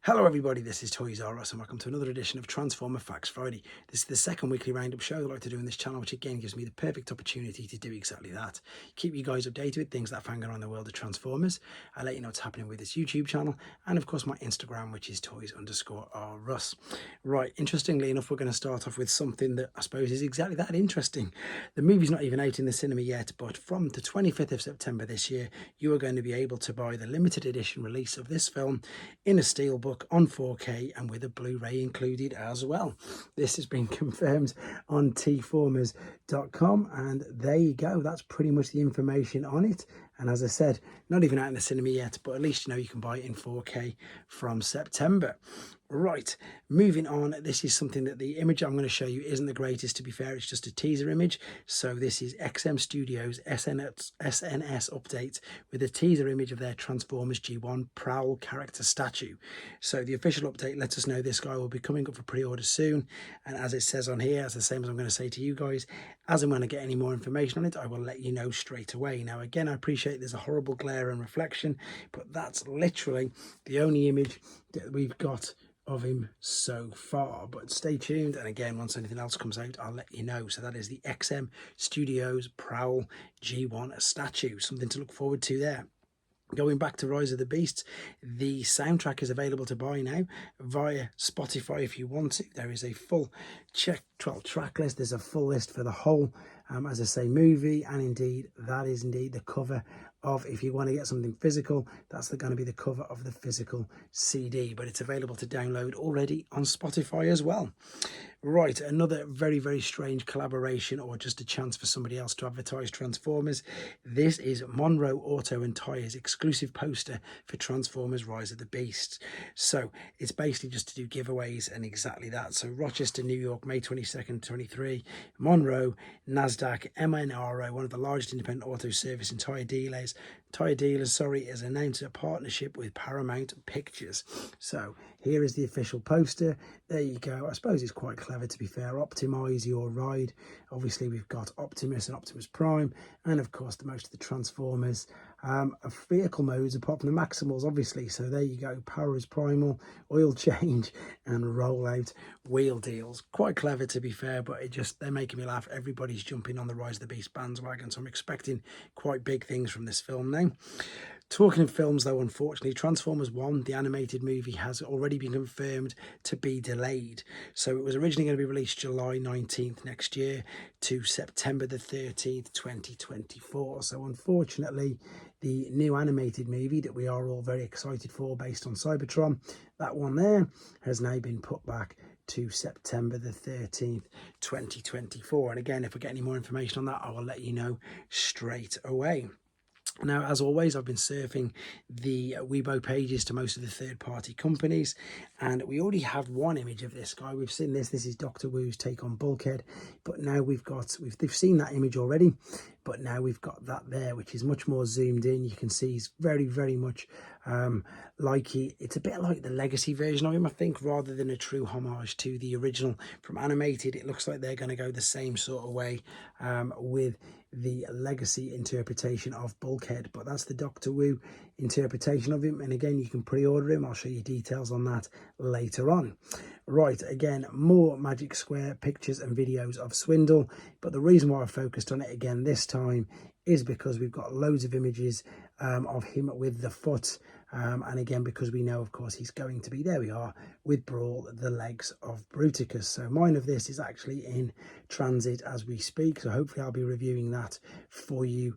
Hello everybody, this is Toys R Us and welcome to another edition of Transformer Facts Friday. This is the second weekly roundup show I like to do in this channel, which again gives me the perfect opportunity to do exactly that. Keep you guys updated with things that are going on in the world of Transformers. I let you know what's happening with this YouTube channel and of course my Instagram, which is Toys_R_Us. Right, interestingly enough, we're going to start off with something that I suppose is exactly that interesting. The movie's not even out in the cinema yet, but from the 25th of September this year, you are going to be able to buy the limited edition release of this film in a steelbook on 4K and with a Blu-ray included as well. This has been confirmed on tformers.com and there you go. That's pretty much the information on it. And as I said, not even out in the cinema yet, but at least you know you can buy it in 4K from September. Right, moving on, this is something that the image I'm going to show you isn't the greatest, to be fair. It's just a teaser image. So this is XM Studios SNS update with a teaser image of their Transformers G1 Prowl character statue. So the official update lets us know this guy will be coming up for pre-order soon, and as it says on here, it's the same as I'm going to say to you guys. As and when I get any more information on it, I will let you know straight away. Now again, I appreciate there's a horrible glare and reflection, but that's literally the only image that we've got of him so far. But stay tuned, and again, once anything else comes out, I'll let you know. So that is the XM Studios Prowl G1 statue, something to look forward to there. Going back to Rise of the Beasts, the soundtrack is available to buy now via Spotify if you want to. There is a full track list. There's a full list for the whole, as I say, movie, and indeed that is indeed the cover of, if you want to get something physical, that's going to be the cover of the physical CD, but it's available to download already on Spotify as well. Right, another very, very strange collaboration, or just a chance for somebody else to advertise Transformers. This is Monroe Auto and Tyres exclusive poster for Transformers Rise of the Beasts. So it's basically just to do giveaways and exactly that. So Rochester, New York, May 22nd, 23. Monroe, NASDAQ, MNRO, one of the largest independent auto service and tyre dealers, has announced a partnership with Paramount Pictures. So here is the official poster. There you go. I suppose it's quite clever, to be fair. Optimize your ride. Obviously we've got Optimus and Optimus Prime, and of course the most of the Transformers vehicle modes apart from the Maximals, obviously. So there you go. Power is primal, oil change, and rollout wheel deals. Quite clever, to be fair, but they're making me laugh. Everybody's jumping on the Rise of the Beast bandwagon, so I'm expecting quite big things from this film now. Talking of films, though, unfortunately, Transformers 1, the animated movie, has already been confirmed to be delayed. So it was originally going to be released July 19th next year to September the 13th, 2024. So unfortunately, the new animated movie that we are all very excited for, based on Cybertron, that one there has now been put back to September the 13th, 2024. And again, if I get any more information on that, I will let you know straight away. Now, as always, I've been surfing the Weibo pages to most of the third-party companies, and we already have one image of this guy. We've seen this. This is Dr. Wu's take on Bulkhead, but now they've seen that image already, but now we've got that there, which is much more zoomed in. You can see he's very, very much it's a bit like the legacy version of him, I think, rather than a true homage to the original from animated. It looks like they're going to go the same sort of way with the legacy interpretation of Bulkhead, but that's the Dr. Wu interpretation of him, and again, you can pre-order him. I'll show you details on that later on. Right, again, more Magic Square pictures and videos of Swindle, but the reason why I focused on it again this time is because we've got loads of images of him with the foot, and again, because we know, of course, he's going to be, there we are, with Brawl, the legs of Bruticus. So mine of this is actually in transit as we speak, so hopefully I'll be reviewing that for you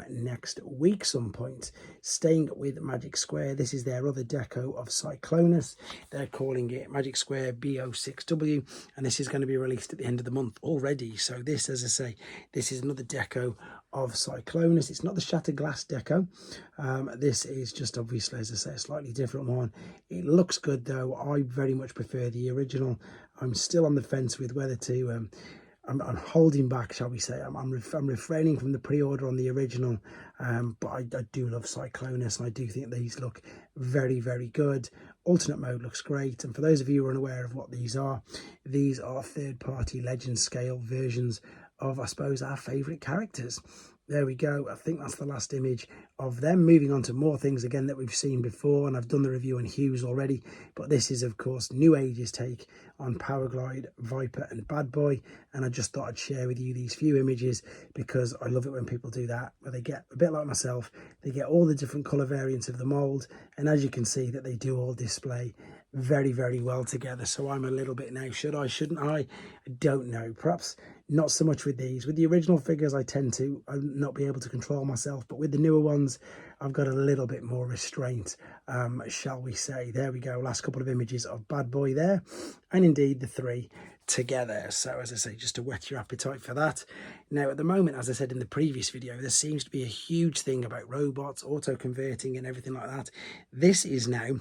next week some point. Staying with Magic Square, this is their other deco of Cyclonus. They're calling it Magic Square BO6W, and this is going to be released at the end of the month already. So this, as I say, this is another deco of Cyclonus. It's not the shattered glass deco. This is just, obviously, as I say, a slightly different one. It looks good, though. I very much prefer the original. I'm still on the fence with whether to I'm holding back, shall we say. I'm refraining from the pre-order on the original, but I do love Cyclonus, and I do think these look very, very good. Alternate mode looks great, and for those of you who are unaware of what these are third-party legend scale versions of, I suppose, our favourite characters. There we go. I think that's the last image of them. Moving on to more things again that we've seen before, and I've done the review on Hughes already, but this is of course Newage's take on Powerglide, Viper and Bad Boy, and I just thought I'd share with you these few images because I love it when people do that, where they get a bit like myself, they get all the different colour variants of the mould, and as you can see that they do all display very, very well together. So I'm a little bit now, should I, shouldn't I don't know, perhaps not so much with these. With the original figures I tend to not be able to control myself, but with the newer ones I've got a little bit more restraint, shall we say. There we go, last couple of images of Bad Boy there, and indeed the three together. So as I say, just to whet your appetite for that. Now at the moment, as I said in the previous video, there seems to be a huge thing about robots auto converting and everything like that. This is now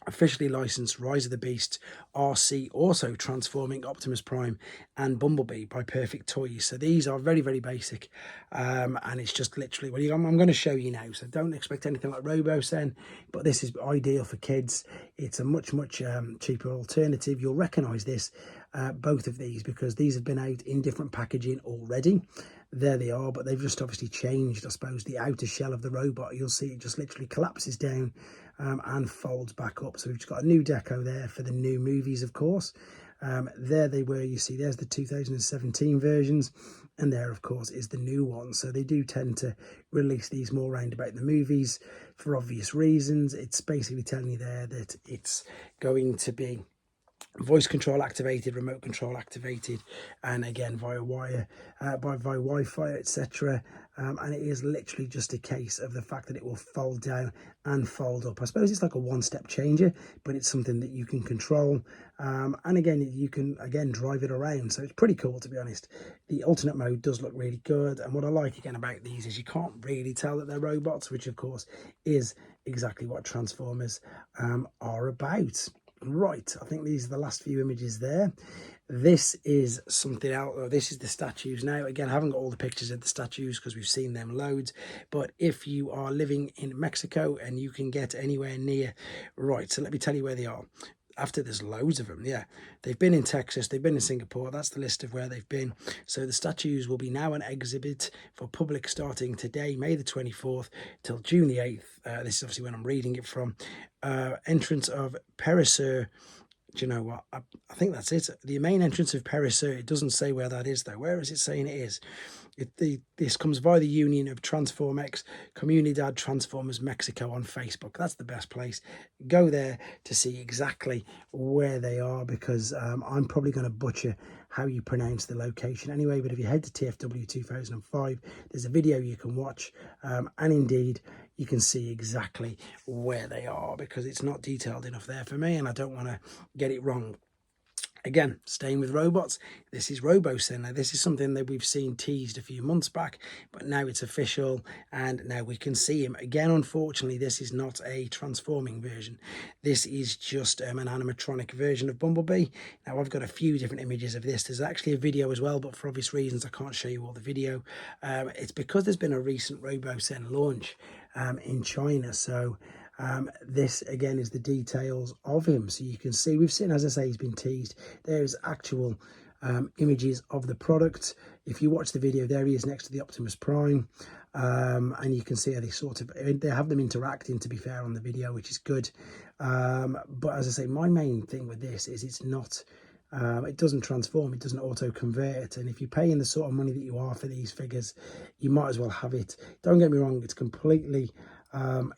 officially licensed Rise of the Beast RC, also transforming Optimus Prime and Bumblebee by Perfect Toys. So these are very, very basic, and it's just literally, well, I'm going to show you now, so don't expect anything like robosen, but this is ideal for kids. It's a much cheaper alternative. You'll recognize this, both of these, because these have been out in different packaging already. There they are, but they've just obviously changed, I suppose, the outer shell of the robot. You'll see it just literally collapses down and folds back up. So we've just got a new deco there for the new movies, of course. There they were, you see, there's the 2017 versions, and there, of course, is the new one. So they do tend to release these more round about the movies for obvious reasons. It's basically telling you there that it's going to be voice control activated, remote control activated, and again via wire, via Wi-Fi, etc. And it is literally just a case of the fact that it will fold down and fold up. I suppose it's like a one-step changer, but it's something that you can control, and again you can drive it around, so it's pretty cool, to be honest. The alternate mode does look really good, and what I like again about these is you can't really tell that they're robots, which of course is exactly what Transformers are about. Right, I think these are the last few images there. This is something else. This is the statues now. Again, I haven't got all the pictures of the statues because we've seen them loads, but if you are living in Mexico and you can get anywhere near, right, so let me tell you where they are. After there's loads of them, yeah, they've been in Texas, they've been in Singapore. That's the list of where they've been. So the statues will be now an exhibit for public starting today, May the 24th till June the 8th. This is obviously when I'm reading it from. Entrance of Perisur. Do you know what, I think that's it, the main entrance of Perisur. It doesn't say where that is though. Where is it saying it is? This comes via the union of Transformex, Comunidad Transformers Mexico on Facebook. That's the best place. Go there to see exactly where they are, because I'm probably going to butcher how you pronounce the location anyway. But if you head to TFW 2005, there's a video you can watch, and indeed you can see exactly where they are, because it's not detailed enough there for me and I don't want to get it wrong. Again, staying with robots, this is robosen. Now, this is something that we've seen teased a few months back, but now it's official and now we can see him. Again, unfortunately, this is not a transforming version. This is just an animatronic version of Bumblebee. Now, I've got a few different images of this. There's actually a video as well, but for obvious reasons, I can't show you all the video. It's because there's been a recent robosen launch in China. So this again is the details of him, so you can see, we've seen, as I say, he's been teased. There's actual images of the product. If you watch the video, there he is next to the Optimus Prime, and you can see how they have them interacting, to be fair, on the video, which is good. But as I say, my main thing with this is it's not it doesn't transform, it doesn't auto convert, and if you're paying the sort of money that you are for these figures, you might as well have it. Don't get me wrong, it's completely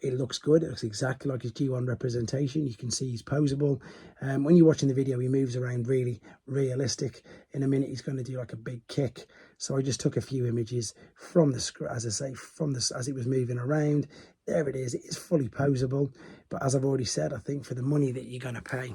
it looks good. It looks exactly like his G1 representation. You can see he's posable. When you're watching the video, he moves around really realistic. In a minute, he's going to do like a big kick. So I just took a few images from the script, as I say, as it was moving around. There it is. It is fully posable. But as I've already said, I think for the money that you're going to pay,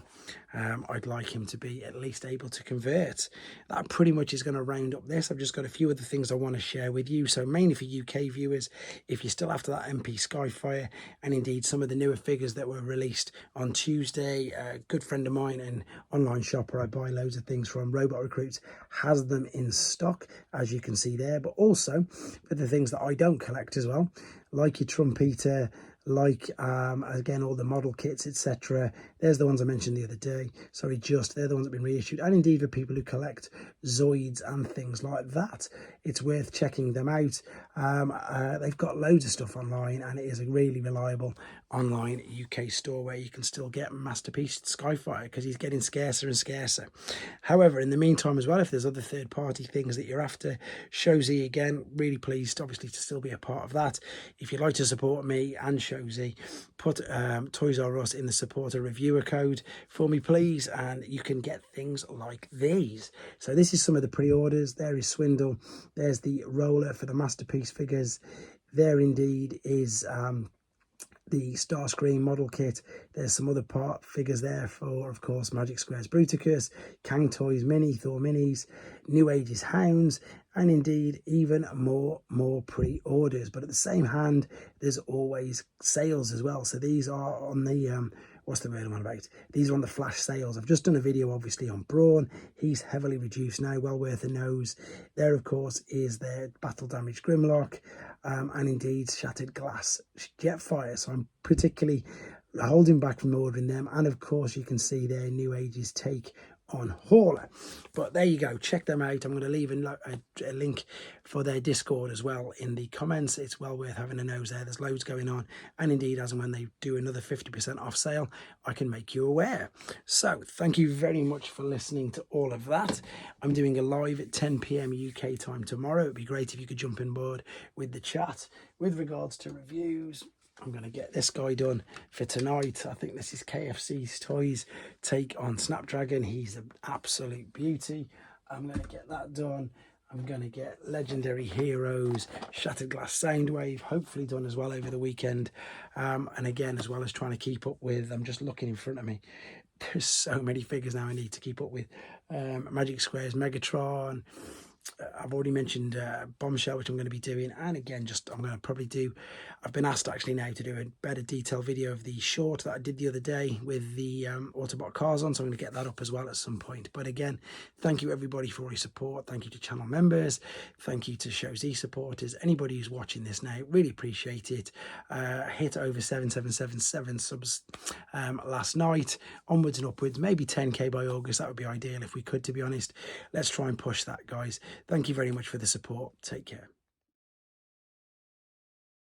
I'd like him to be at least able to convert. That pretty much is going to round up this. I've just got a few other things I want to share with you. So mainly for UK viewers, if you're still after that MP Skyfire, and indeed some of the newer figures that were released on Tuesday, a good friend of mine and online shopper I buy loads of things from, Robot Recruits, has them in stock, as you can see there. But also for the things that I don't collect as well, like your Trumpeter, like again, all the model kits, etc. There's the ones I mentioned the other day. Sorry, they're the ones that have been reissued, and indeed for people who collect Zoids and things like that, it's worth checking them out. They've got loads of stuff online, and it is a really reliable online UK store where you can still get Masterpiece Skyfire, because he's getting scarcer and scarcer. However, in the meantime as well, if there's other third-party things that you're after, Shozy, again, really pleased obviously to still be a part of that. If you'd like to support me and Shozy, put Toys R Us in the supporter reviewer code for me, please, and you can get things like these. So this is some of the pre-orders. There is Swindle. There's the roller for the Masterpiece figures. There indeed is the Starscream model kit. There's some other part figures there for, of course, Magic Square's Bruticus, Kang Toys Mini, Thor Minis, Newage's Hounds, and indeed even more pre-orders. But at the same hand, there's always sales as well. So these are on the what's the word I'm on about? These are on the flash sales. I've just done a video obviously on Brawn. He's heavily reduced now, well worth a nose. There, of course, is their battle damage Grimlock, and indeed Shattered Glass Jetfire. So I'm particularly holding back from ordering them. And of course, you can see their Newage's take on Hauler. But there you go, check them out. I'm going to leave a link for their Discord as well in the comments. It's well worth having a nose there. There's loads going on, and indeed, as and when they do another 50% off sale, I can make you aware. So thank you very much for listening to all of that. I'm doing a live at 10 p.m. UK time tomorrow. It'd be great if you could jump in board with the chat. With regards to reviews, I'm going to get this guy done for tonight. I think this is KFC's Toys take on Snapdragon. He's an absolute beauty. I'm going to get that done. I'm going to get Legendary Heroes, Shattered Glass Soundwave, hopefully done as well over the weekend. And again, as well as trying to keep up with, I'm just looking in front of me, there's so many figures now I need to keep up with. Magic Square's Megatron. I've already mentioned Bombshell, which I'm going to be doing, and again, I'm going to probably do, I've been asked actually now to do a better detailed video of the short that I did the other day with the Autobot cars on, so I'm going to get that up as well at some point. But again, thank you everybody for all your support. Thank you to channel members, thank you to Shozy supporters, anybody who's watching this now, really appreciate it. Hit over 7777 subs last night, onwards and upwards, maybe 10k by August. That would be ideal if we could, to be honest. Let's try and push that, guys. Thank you very much for the support. Take care.